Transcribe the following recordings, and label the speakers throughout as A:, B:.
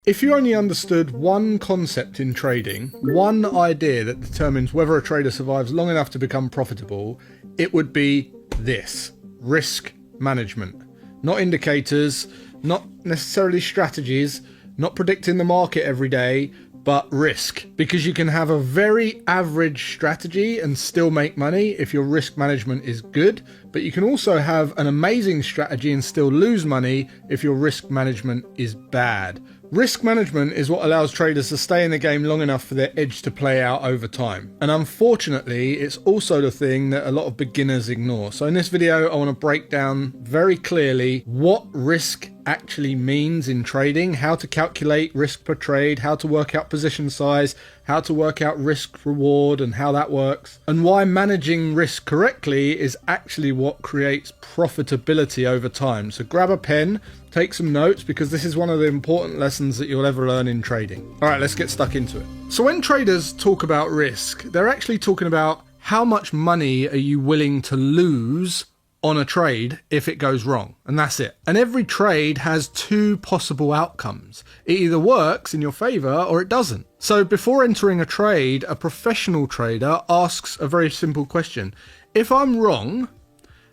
A: If you only understood one concept in trading, one idea that determines whether a trader survives long enough to become profitable, it would be this: risk management. Not indicators, not necessarily strategies, not predicting the market every day, but risk. Because you can have a very average strategy and still make money if your risk management is good, but you can also have an amazing strategy and still lose money if your risk management is bad. Risk management is what allows traders to stay in the game long enough for their edge to play out over time. And unfortunately, it's also the thing that a lot of beginners ignore. So in this video, I want to break down very clearly what risk actually means in trading, how to calculate risk per trade, how to work out position size, how to work out risk reward and how that works, and why managing risk correctly is actually what creates profitability over time. So grab a pen, take some notes, because this is one of the important lessons that you'll ever learn in trading. All right, let's get stuck into it. So when traders talk about risk, they're actually talking about how much money are you willing to lose on a trade if it goes wrong, and that's it. And every trade has two possible outcomes. It either works in your favor or it doesn't. So before entering a trade, a professional trader asks a very simple question: if I'm wrong,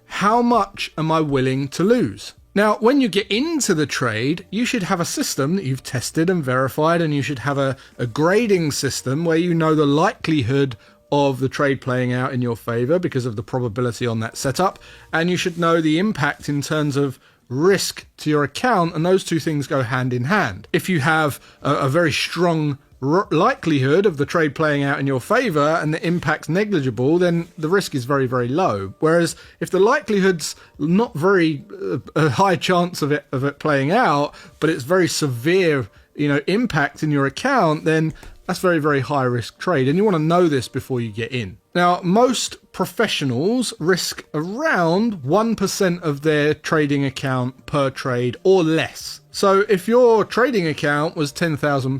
A: how much am I willing to lose? Now, when you get into the trade, you should have a system that you've tested and verified, and you should have a grading system where you know the likelihood of the trade playing out in your favor because of the probability on that setup, and you should know the impact in terms of risk to your account, and those two things go hand in hand. If you have a very strong likelihood of the trade playing out in your favor and the impact's negligible, then the risk is very, very low. Whereas if the likelihood's not very a high chance of it playing out, but it's very severe, impact in your account, then that's very, very high risk trade, and you want to know this before you get in. Now, most professionals risk around 1% of their trading account per trade or less. So if your trading account was £10,000,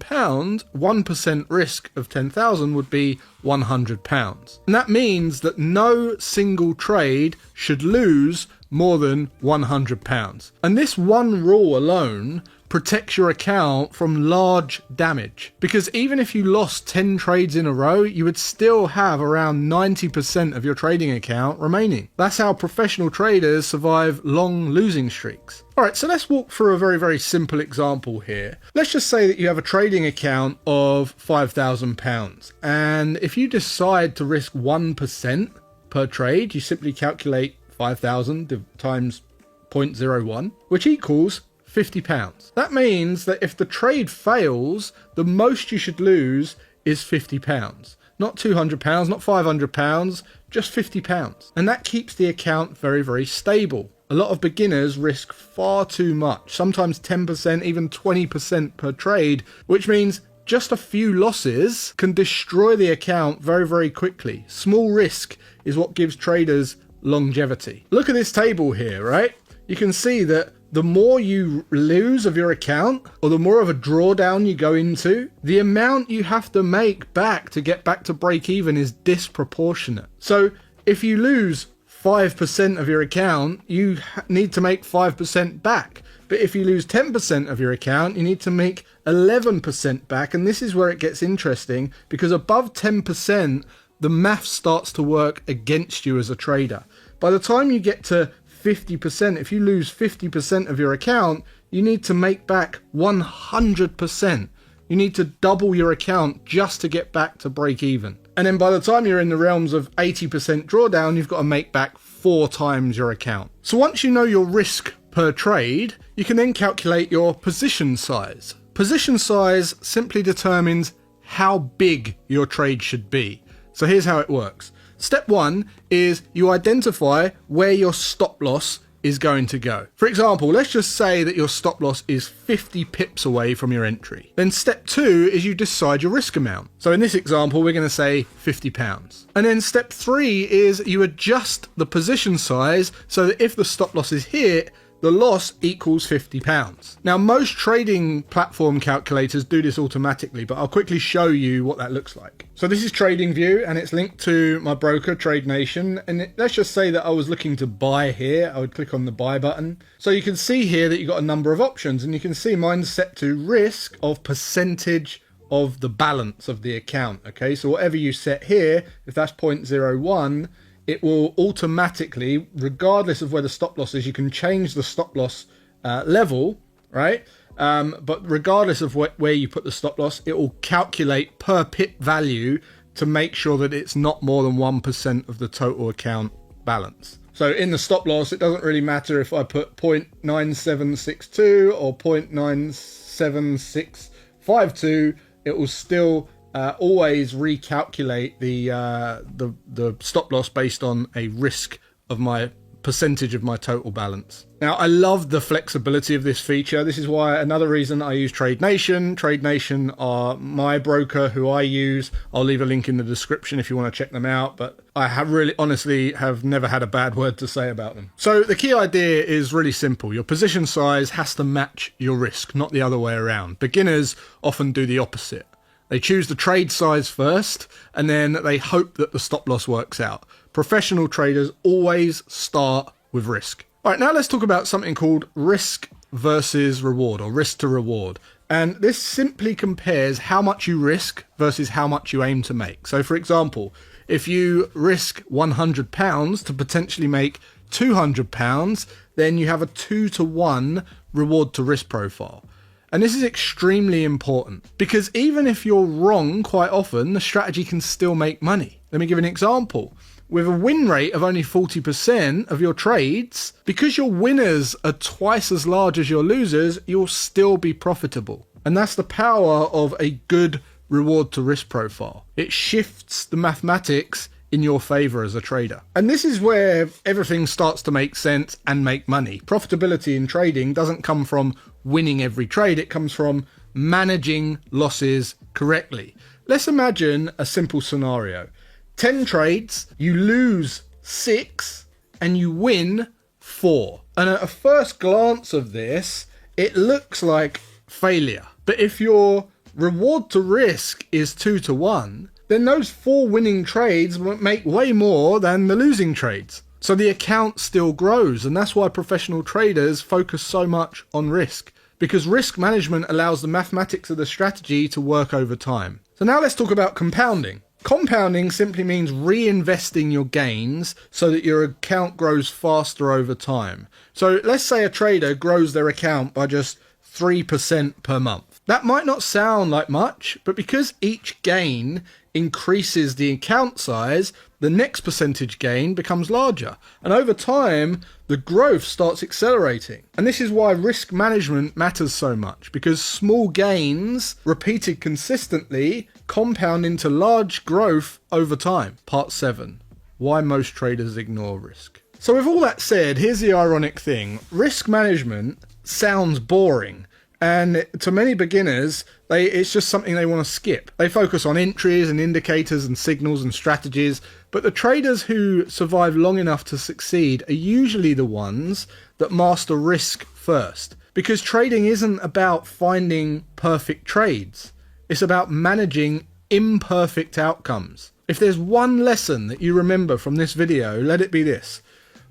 A: 1% risk of 10,000 would be £100. And that means that no single trade should lose more than £100. And this one rule alone protects your account from large damage, because even if you lost 10 trades in a row, you would still have around 90% of your trading account remaining. That's how professional traders survive long losing streaks. All right, so let's walk through a very, very simple example here. Let's just say that you have a trading account of £5,000, and if you decide to risk 1% per trade, you simply calculate 5,000 times 0.01, which equals £50. That means that if the trade fails, the most you should lose is £50. Not £200, not £500, just £50. And that keeps the account very, very stable. A lot of beginners risk far too much, sometimes 10%, even 20% per trade, which means just a few losses can destroy the account very, very quickly. Small risk is what gives traders longevity. Look at this table here, right? You can see that the more you lose of your account, or the more of a drawdown you go into, the amount you have to make back to get back to break even is disproportionate. So if you lose 5% of your account, you need to make 5% back. But if you lose 10% of your account, you need to make 11% back. And this is where it gets interesting, because above 10%, the math starts to work against you as a trader. By the time you get to 50%, if you lose 50% of your account, you need to make back 100%. You need to double your account just to get back to break even. And then by the time you're in the realms of 80% drawdown, you've got to make back 4 times your account. So once you know your risk per trade, you can then calculate your position size. Position size simply determines how big your trade should be. So here's how it works. Step 1 is you identify where your stop loss is going to go. For example, let's just say that your stop loss is 50 pips away from your entry. Then step 2 is you decide your risk amount. So in this example, we're going to say £50. And then step 3 is you adjust the position size so that if the stop loss is hit, the loss equals £50. Now, most trading platform calculators do this automatically, but I'll quickly show you what that looks like. So this is TradingView, and it's linked to my broker, Trade Nation. And let's just say that I was looking to buy here. I would click on the buy button. So you can see here that you've got a number of options, and you can see mine's set to risk of percentage of the balance of the account. Okay, so whatever you set here, if that's 0.01, it will automatically, regardless of where the stop loss is, you can change the stop loss level, right? But regardless of where you put the stop loss, it will calculate per pip value to make sure that it's not more than 1% of the total account balance. So in the stop loss, it doesn't really matter if I put 0.9762 or 0.97652, it will still always recalculate the stop loss based on a risk of my percentage of my total balance. Now, I love the flexibility of this feature. This is why another reason I use Trade Nation. Trade Nation are my broker who I use. I'll leave a link in the description if you want to check them out, but I have really honestly have never had a bad word to say about them. So the key idea is really simple. Your position size has to match your risk, not the other way around. Beginners often do the opposite. They choose the trade size first, and then they hope that the stop loss works out. Professional traders always start with risk. All right, now let's talk about something called risk versus reward, or risk to reward. And this simply compares how much you risk versus how much you aim to make. So for example, if you risk £100 to potentially make £200, then you have a 2-to-1 reward to risk profile. And this is extremely important because even if you're wrong quite often, the strategy can still make money. Let me give an example. With a win rate of only 40% of your trades, because your winners are twice as large as your losers, you'll still be profitable. And that's the power of a good reward to risk profile. It shifts the mathematics in your favor as a trader. And this is where everything starts to make sense and make money. Profitability in trading doesn't come from winning every trade, it comes from managing losses correctly. Let's imagine a simple scenario. 10 trades, you lose 6 and you win 4. And at a first glance of this, it looks like failure. But if your reward to risk is 2-to-1, then those 4 winning trades make way more than the losing trades. So the account still grows, and that's why professional traders focus so much on risk, because risk management allows the mathematics of the strategy to work over time. So now let's talk about compounding. Compounding simply means reinvesting your gains so that your account grows faster over time. So let's say a trader grows their account by just 3% per month. That might not sound like much, but because each gain increases the account size, the next percentage gain becomes larger. And over time, the growth starts accelerating. And this is why risk management matters so much, because small gains repeated consistently compound into large growth over time. Part 7, why most traders ignore risk. So with all that said, here's the ironic thing. Risk management sounds boring. And to many beginners, it's just something they want to skip. They focus on entries and indicators and signals and strategies, but the traders who survive long enough to succeed are usually the ones that master risk first. Because trading isn't about finding perfect trades. It's about managing imperfect outcomes. If there's one lesson that you remember from this video, let it be this.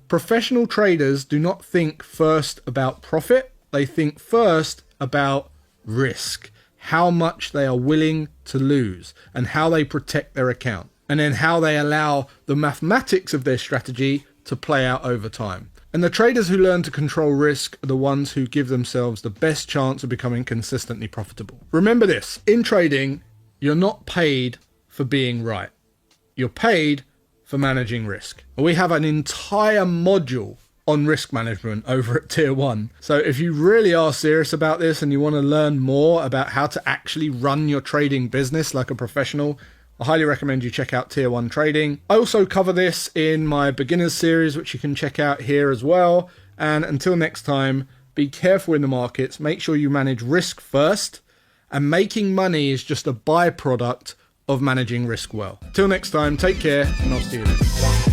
A: Professional traders do not think first about profit. They think first about risk, how much they are willing to lose and how they protect their account, and then how they allow the mathematics of their strategy to play out over time. And the traders who learn to control risk are the ones who give themselves the best chance of becoming consistently profitable. Remember this, in trading, you're not paid for being right. You're paid for managing risk. We have an entire module on risk management over at Tier 1. So if you really are serious about this and you want to learn more about how to actually run your trading business like a professional, I highly recommend you check out Tier 1 Trading. I also cover this in my beginners series, which you can check out here as well. And until next time, be careful in the markets. Make sure you manage risk first, and making money is just a byproduct of managing risk well. Till next time, take care, and I'll see you then.